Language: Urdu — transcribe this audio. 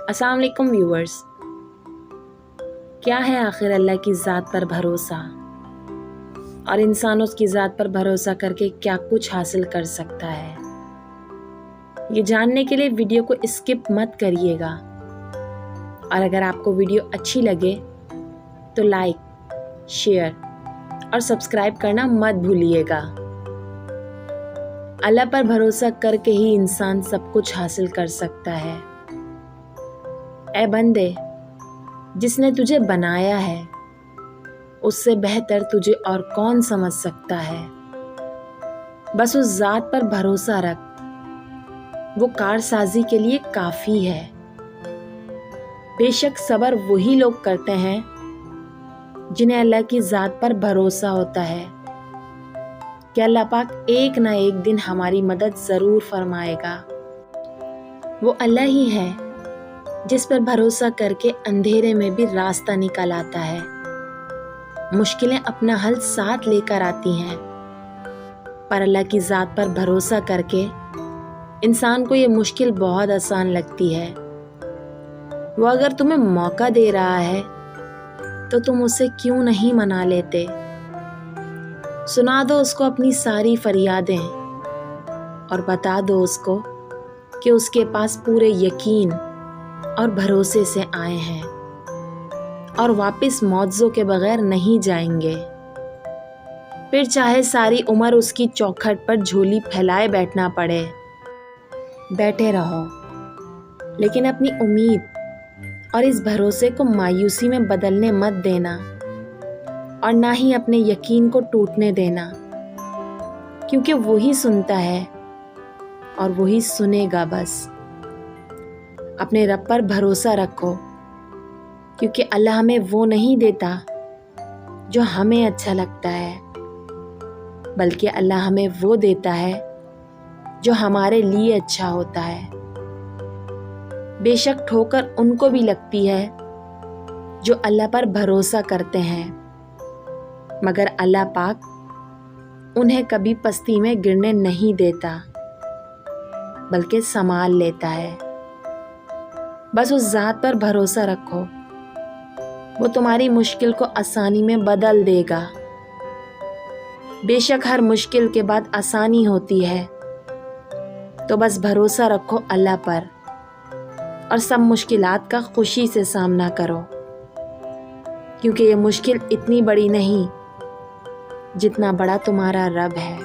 السلام علیکم ویورز، کیا ہے آخر اللہ کی ذات پر بھروسہ اور انسان اس کی ذات پر بھروسہ کر کے کیا کچھ حاصل کر سکتا ہے؟ یہ جاننے کے لیے ویڈیو کو اسکپ مت کریے گا، اور اگر آپ کو ویڈیو اچھی لگے تو لائک، شیئر اور سبسکرائب کرنا مت بھولیے گا۔ اللہ پر بھروسہ کر کے ہی انسان سب کچھ حاصل کر سکتا ہے۔ اے بندے، جس نے تجھے بنایا ہے اس سے بہتر تجھے اور کون سمجھ سکتا ہے؟ بس اس ذات پر بھروسہ رکھ، وہ کارسازی کے لیے کافی ہے۔ بے شک صبر وہی لوگ کرتے ہیں جنہیں اللہ کی ذات پر بھروسہ ہوتا ہے کہ اللہ پاک ایک نہ ایک دن ہماری مدد ضرور فرمائے گا۔ وہ اللہ ہی ہے جس پر بھروسہ کر کے اندھیرے میں بھی راستہ نکل آتا ہے۔ مشکلیں اپنا حل ساتھ لے کر آتی ہیں، پر اللہ کی ذات پر بھروسہ کر کے انسان کو یہ مشکل بہت آسان لگتی ہے۔ وہ اگر تمہیں موقع دے رہا ہے تو تم اسے کیوں نہیں منا لیتے؟ سنا دو اس کو اپنی ساری فریادیں اور بتا دو اس کو کہ اس کے پاس پورے یقین اور بھروسے سے آئے ہیں اور واپس معجزوں کے بغیر نہیں جائیں گے۔ پھر چاہے ساری عمر اس کی چوکھٹ پر جھولی پھیلائے بیٹھنا پڑے، بیٹھے رہو، لیکن اپنی امید اور اس بھروسے کو مایوسی میں بدلنے مت دینا، اور نہ ہی اپنے یقین کو ٹوٹنے دینا، کیونکہ وہی سنتا ہے اور وہی سنے گا۔ بس اپنے رب پر بھروسہ رکھو، کیونکہ اللہ ہمیں وہ نہیں دیتا جو ہمیں اچھا لگتا ہے، بلکہ اللہ ہمیں وہ دیتا ہے جو ہمارے لیے اچھا ہوتا ہے۔ بے شک ٹھوکر ان کو بھی لگتی ہے جو اللہ پر بھروسہ کرتے ہیں، مگر اللہ پاک انہیں کبھی پستی میں گرنے نہیں دیتا، بلکہ سنبھال لیتا ہے۔ بس اس ذات پر بھروسہ رکھو، وہ تمہاری مشکل کو آسانی میں بدل دے گا۔ بے شک ہر مشکل کے بعد آسانی ہوتی ہے، تو بس بھروسہ رکھو اللہ پر اور سب مشکلات کا خوشی سے سامنا کرو، کیونکہ یہ مشکل اتنی بڑی نہیں جتنا بڑا تمہارا رب ہے۔